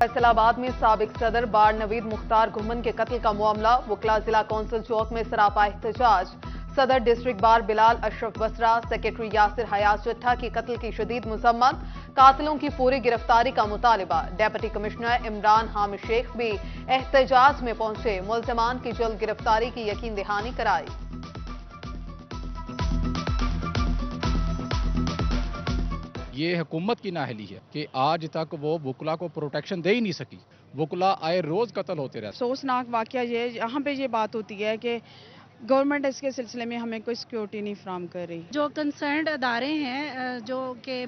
फैसलाबाद में साबिक सदर बार नवीद मुख्तार घुमन के कत्ल का मामला, वकला जिला कौंसिल चौक में सरापा एहतजाज। सदर district bar Bilal Ashraf Basra, secretary Yasir Hayat Chatta की कत्ल की शदीद मुजम्मत, कातिलों की फौरी गिरफ्तारी का मुतालिबा। डेप्यूटी कमिश्नर इमरान हामिद शेख भी एहतजाज में पहुंचे, मुल्जिमान की जल्द गिरफ्तारी की यकीन दहानी कराई। ये हुकूमत की नाअहली है कि आज तक वो वकला को प्रोटेक्शन दे ही नहीं सकी। वकला आए रोज कत्ल होते रहते। अफसोसनाक वाकया ये यहाँ पे ये बात होती है कि गवर्नमेंट इसके सिलसिले में हमें कोई सिक्योरिटी नहीं फ्राहम कर रही। जो कंसर्न्ड अदारे हैं जो कि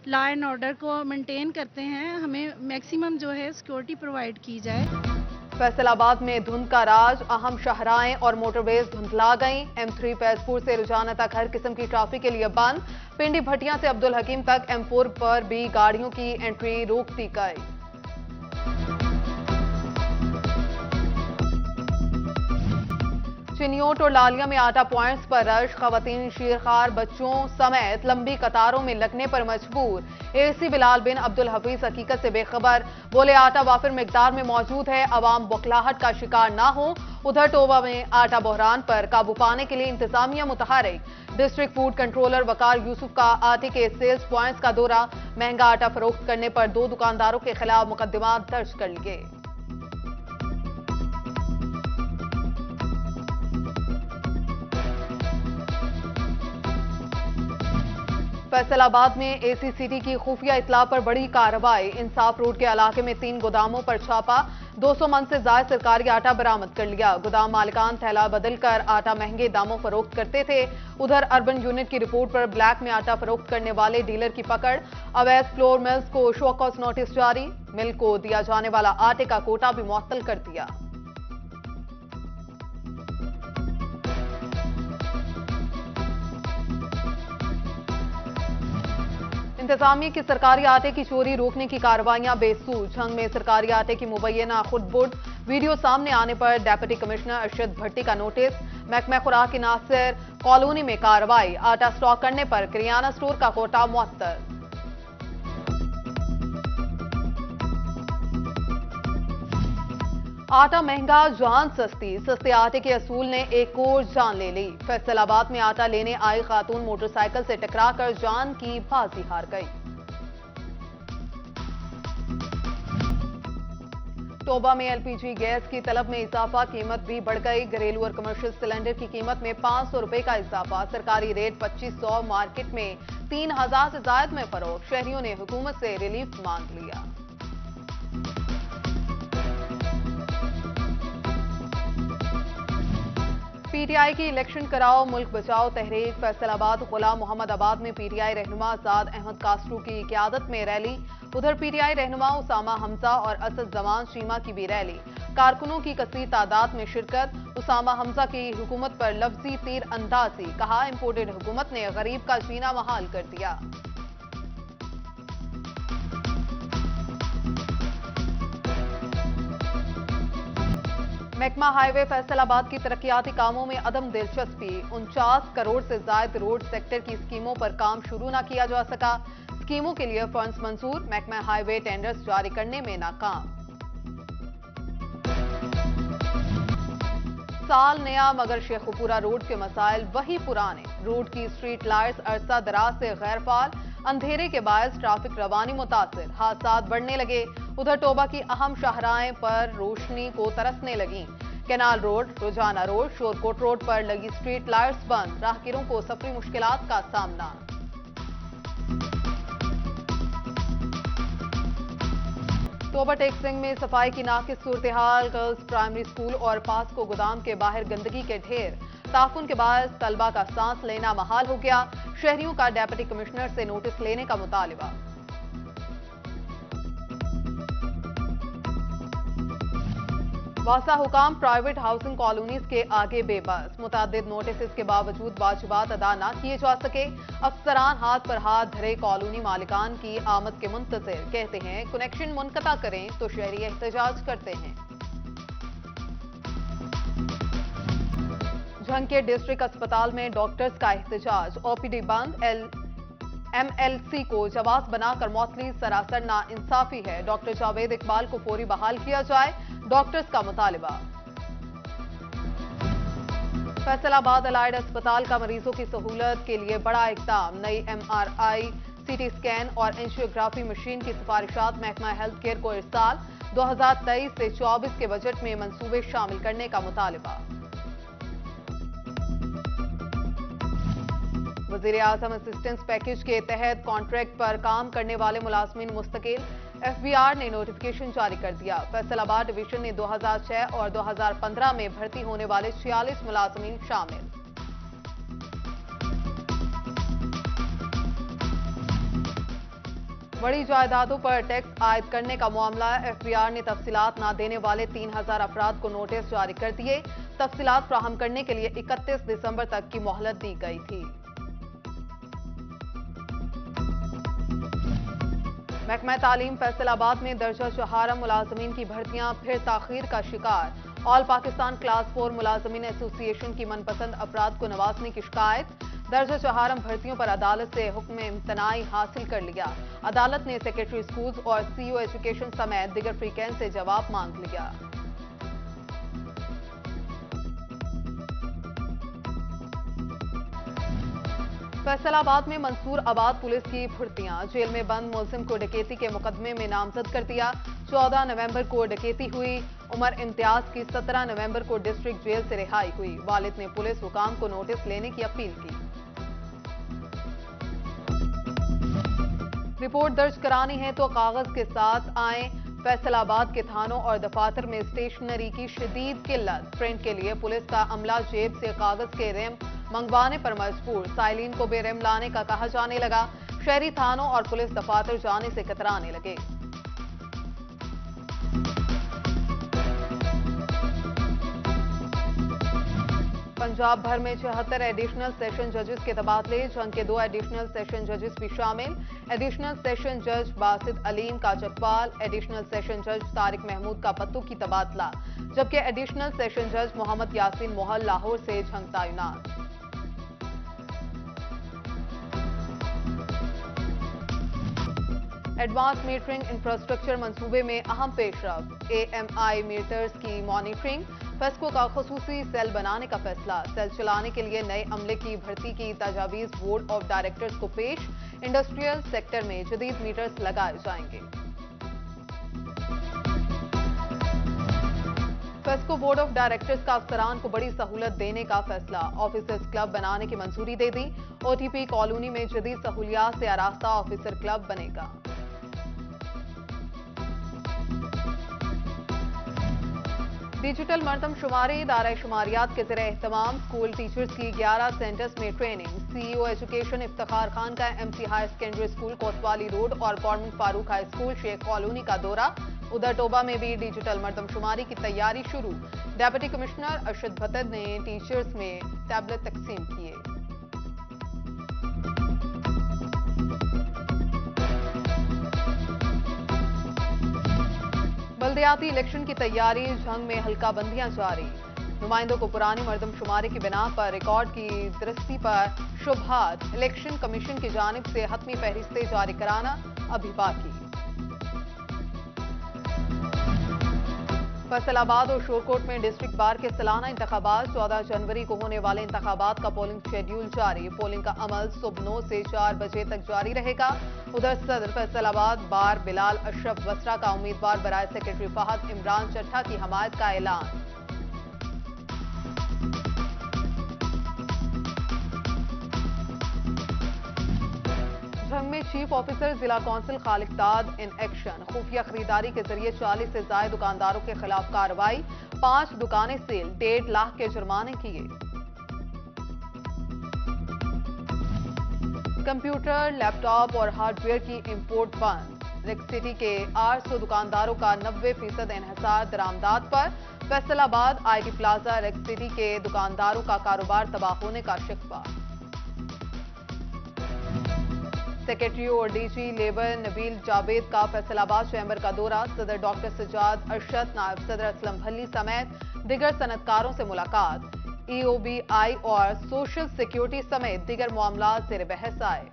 लॉ एंड ऑर्डर को मेंटेन करते हैं, हमें मैक्सिमम जो है सिक्योरिटी प्रोवाइड की जाए। फैसलाबाद में धुंध का राज, अहम शाहराएं और मोटरवेज धुंधला गईं। M3 फैजपुर से रुझाना तक हर किस्म की ट्रैफिक के लिए बंद। पिंडी भटिया से अब्दुल हकीम तक M4 पर भी गाड़ियों की एंट्री रोक दी गई। चिनियोट और लालिया में आटा पॉइंट्स पर रश, खवातीन शीरखार बच्चों समेत लंबी कतारों में लगने पर मजबूर। एसी बिलाल बिन अब्दुल हफीज हकीकत से बेखबर, बोले आटा वाफिर मिकदार में मौजूद है, अवाम बौखलाहट का शिकार ना हो। उधर टोबा में आटा बहरान पर काबू पाने के लिए इंतजामिया मुतहरिक। डिस्ट्रिक्ट फूड कंट्रोलर वकार यूसुफ का आटे के सेल्स पॉइंट्स का दौरा, महंगा आटा फरोख्त करने पर 2 दुकानदारों के खिलाफ मुकदमा दर्ज कर लिए। फैसलाबाद में ACCT की खुफिया इतला पर बड़ी कार्रवाई। इंसाफ रोड के इलाके में 3 गोदामों पर छापा, 200 मन से ज्यादा सरकारी आटा बरामद कर लिया। गोदाम मालिकान थैला बदलकर आटा महंगे दामों फरोख्त करते थे। उधर अर्बन यूनिट की रिपोर्ट पर ब्लैक में आटा फरोख्त करने वाले डीलर की पकड़। अवैध फ्लोर मिल्स को शो कॉज नोटिस जारी, मिल को दिया जाने वाला आटे का कोटा भी मुअत्तल कर दिया। इंतजामिया की सरकारी आटे की चोरी रोकने की कार्रवाइयां बेसूर। झंग में सरकारी आटे की मुबैना खुदबुर्द वीडियो सामने आने पर डेप्यूटी कमिश्नर अरशद भट्टी का नोटिस। महकमा खुराक की नासिर कॉलोनी में कार्रवाई, आटा स्टॉक करने पर किरियाना स्टोर का कोटा मुअत्तल। आटा महंगा जान सस्ती, सस्ते आटे के असूल ने एक और जान ले ली। फैसलाबाद में आटा लेने आई खातून मोटरसाइकिल से टकराकर जान की बाजी हार गई। टोबा में LPG गैस की तलब में इजाफा, कीमत भी बढ़ गई। घरेलू और कमर्शियल सिलेंडर की कीमत में 500 रुपए का इजाफा, सरकारी रेट 2500, मार्केट में 3000 से जायद में फरोख्त। शहरियों ने हुकूमत से रिलीफ मांग लिया। PTI की इलेक्शन कराओ मुल्क बचाओ तहरीक। फैसलाबाद गुलाम मोहम्मद आबाद में PTI रहनुमा आजाद अहमद कास्टू की क़यादत में रैली। उधर PTI रहनुमा उसामा हमजा और असद जमान शीमा की भी रैली। कारकुनों की कसीर तादाद में शिरकत। उसामा हमजा की हुकूमत पर लफ्जी तीर अंदाजी, कहा इंपोर्टेड हुकूमत ने गरीब का जीना महाल कर दिया। महकमा हाईवे फैसलाबाद की तरक्याती कामों में अदम दिलचस्पी। 49 करोड़ से ज्यादा रोड सेक्टर की स्कीमों पर काम शुरू न किया जा सका। स्कीमों के लिए फंड्स मंजूर, महकमा हाईवे टेंडर्स जारी करने में नाकाम। साल नया मगर शेखुपुरा रोड के मसाइल वही पुराने। रोड की स्ट्रीट लाइट्स अरसा दराज से गैर फाल, अंधेरे के बायस ट्रैफिक रवानी मुतासिर, हादसात बढ़ने लगे। उधर टोबा की अहम शाहराएं पर रोशनी को तरसने लगी। कैनाल रोड, रोजाना रोड, शोरकोट रोड पर लगी स्ट्रीट लाइट्स बंद, राहगीरों को सफरी मुश्किलात का सामना। टोबा टेक्सिंग में सफाई की नाकिस सूरत हाल, गर्ल्स प्राइमरी स्कूल और पास्को गोदाम के बाहर गंदगी के ढेर। ताफुन के बाद तलबा का सांस लेना महाल हो गया। शहरियों का डेप्यूटी कमिश्नर से नोटिस लेने का मुतालिबा। वासा हुकाम प्राइवेट हाउसिंग कॉलोनीज के आगे बेबस, मुतादिद नोटिस के बावजूद वाजिबात अदा न किए जा सके। अफसरान हाथ पर हाथ धरे कॉलोनी मालिकान की आमद के मुंतजिर, कहते हैं कनेक्शन मुनक़ता करें तो शहरी एहतजाज करते हैं। झंग के डिस्ट्रिक्ट अस्पताल में डॉक्टर्स का एहतजाज, OPD बंद, MLC को जवाब बनाकर मौतली सरासर नाइंसाफी है। डॉक्टर जावेद इकबाल को फौरी बहाल किया जाए, डॉक्टर्स का मुतालिबा। फैसलाबाद अलाइड अस्पताल का मरीजों की सहूलत के लिए बड़ा इकदाम। नई MRI, CT स्कैन और एंजियोग्राफी मशीन की सिफारिशात महकमा हेल्थ केयर को इरसाल। 2023 से 24 के बजट में मंसूबे शामिल करने का मुतालिबा। वज़ीर-ए-आज़म असिस्टेंस पैकेज के तहत कॉन्ट्रैक्ट पर काम करने वाले मुलाजमीन मुस्तकिल। FBR ने नोटिफिकेशन जारी कर दिया। फैसलाबाद डिवीजन ने 2006 और 2015 में भर्ती होने वाले 46 मुलाजमीन शामिल। बड़ी जायदादों पर टैक्स आयद करने का मामला। FBR ने तफसीलात न देने वाले 3000 अफराद को नोटिस जारी कर दिए। तफसीलात फ्राहम करने के लिए 31 दिसंबर तक की मोहलत दी गई थी। महकमा तालीम फैसलाबाद में दर्जा चहारम मुलाजमीन की भर्तियां फिर ताखीर का शिकार। ऑल पाकिस्तान क्लास 4 मुलाजमीन एसोसिएशन की मनपसंद अफराद को नवाजने की शिकायत। दर्जा चहारम भर्तियों पर अदालत से हुक्म इम्तनाई हासिल कर लिया। अदालत ने सेक्रेटरी स्कूल्स और CEO एजुकेशन समेत दिगर फ्रीकेंस से जवाब मांग लिया। फैसलाबाद में मंसूर आबाद पुलिस की फुर्तियां। जेल में बंद मुलजिम को डकैती के मुकदमे में नामजद कर दिया। 14 नवंबर को डकैती हुई। उमर इम्तियाज की 17 नवंबर को डिस्ट्रिक्ट जेल से रिहाई हुई। वालिद ने पुलिस हुकाम को नोटिस लेने की अपील की। रिपोर्ट दर्ज करानी है तो कागज के साथ आए। फैसलाबाद के थानों और दफातर में स्टेशनरी की शदीद किल्लत। प्रिंट के लिए पुलिस का अमला जेब से कागज के रैम मंगवाने पर मजबूर। साइलिन को भी रैम लाने का कहा जाने लगा। शहरी थानों और पुलिस दफातर जाने से कतराने लगे। पंजाब भर में 76 एडिशनल सेशन जजेस के तबादले। जंग के 2 एडिशनल सेशन जजेस भी शामिल। एडिशनल सेशन जज बासित अलीम का चकवाल, एडिशनल सेशन जज तारिक महमूद का पत्तू की तबादला, जबकि एडिशनल सेशन जज मोहम्मद यासीन मोहल लाहौर से जंग तैनात। एडवांस मीटरिंग इंफ्रास्ट्रक्चर मंसूबे में अहम पेशरफ। AMI मीटर्स की मॉनिटरिंग। फेस्को का खुसूसी सेल बनाने का फैसला। सेल चलाने के लिए नए अमले की भर्ती की तजावीज बोर्ड ऑफ डायरेक्टर्स को पेश। इंडस्ट्रियल सेक्टर में जदीद मीटर्स लगाए जाएंगे। फेस्को बोर्ड ऑफ डायरेक्टर्स का अफसरान को बड़ी सहूलत देने का फैसला। ऑफिसर्स क्लब बनाने की मंजूरी दे दी। OTP कॉलोनी में जदीद सहूलियात से आरास्ता ऑफिसर क्लब बनेगा। डिजिटल मरदमशुमारी दायरा शुमारियात के ज़रिए एहतमाम। स्कूल टीचर्स की 11 सेंटर्स में training. CEO education Iftikhar Khan का MC higher secondary school Kotwali road और government Farooq high school Sheikh colony का दौरा। उधर टोबा में भी डिजिटल मरदमशुमारी की तैयारी शुरू। डेप्यूटी कमिश्नर अरशद भत्तर ने टीचर्स में टैबलेट तकसीम किए। बल्दियाती इलेक्शन की तैयारी। जंग में हल्का बंदियां जारी। नुमाइंदों को पुरानी मरदमशुमारी की बिना पर रिकॉर्ड की दुरुस्ती पर शुबहात। इलेक्शन कमीशन की जानिब से हतमी फहरिस्तें जारी कराना अभी बाकी। फैसलाबाद और शोरकोट में डिस्ट्रिक्ट बार के सालाना इंतखाबात। 14 जनवरी को होने वाले इंतखाबात का पोलिंग शेड्यूल जारी। पोलिंग का अमल सुबह 9 से 4 बजे तक जारी रहेगा। उधर सदर फैसलाबाद बार बिलाल अशरफ बसरा का उम्मीदवार बराए सेक्रेटरी फहद इमरान चट्ठा की हमायत का ऐलान। जंग में चीफ ऑफिसर जिला कौंसिल खालिक दाद इन एक्शन। खुफिया खरीदारी के जरिए 40 से ज्यादा दुकानदारों के खिलाफ कार्रवाई। 5 दुकानें सील, 1.5 लाख के जुर्माने किए। कंप्यूटर, लैपटॉप और हार्डवेयर की इंपोर्ट बंद। रिक सिटी के 800 दुकानदारों का 90% इन्हिसार दरामदात पर। Faisalabad IT plaza Rick city के दुकानदारों का कारोबार तबाह होने का शिकवा। सेक्रेटरी और DG लेबर नबील जावेद का फैसलाबाद चैम्बर का दौरा। सदर डॉक्टर सजाद अरशद, नायब सदर असलम भल्ली समेत दिगर सनतकारों से मुलाकात। EOBI और सोशल सिक्योरिटी समेत दिगर मामलात ज़ेर बहस आए।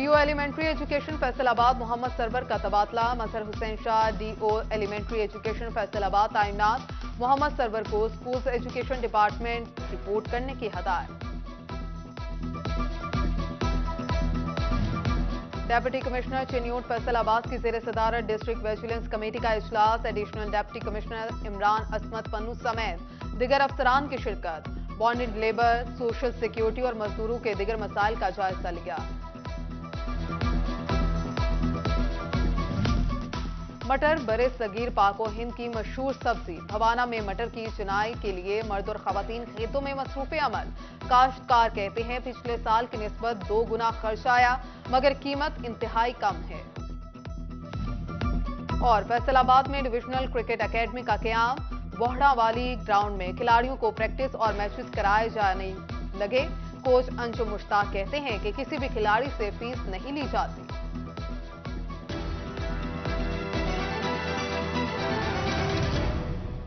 DO elementary education Faisalabad Mohammad Sarwar का तबादला। Mazhar Hussain Shah DO elementary education Faisalabad तैनात। मोहम्मद सरवर को स्कूल्स एजुकेशन डिपार्टमेंट रिपोर्ट करने की हदायत। डेप्यूटी कमिश्नर चिन्यूट फैसलाबाद की जेर सदारत डिस्ट्रिक्ट विजिलेंस कमेटी का इजलास। एडिशनल डेप्यूटी कमिश्नर इमरान असमत पन्नू समेत दिगर अफसरान की शिरकत। बॉन्डेड लेबर, सोशल सिक्योरिटी और मजदूरों के दिगर मसाइल का जायजा लिया। मटर बरे सगीर पाक और हिंद की मशहूर सब्जी। भवाना में मटर की चुनाई के लिए मर्द और खवातीन खेतों में मसरूफ अमल। काश्तकार कहते हैं पिछले साल की निस्बत 2 गुना खर्च आया, मगर कीमत इंतहाई कम है। और फैसलाबाद में डिविजनल क्रिकेट एकेडमी का क़याम। बोहड़ा वाली ग्राउंड में खिलाड़ियों को प्रैक्टिस और मैचेस कराए जाने लगे। कोच अंजुम मुश्ताक कहते हैं कि किसी भी खिलाड़ी से फीस नहीं ली जाती।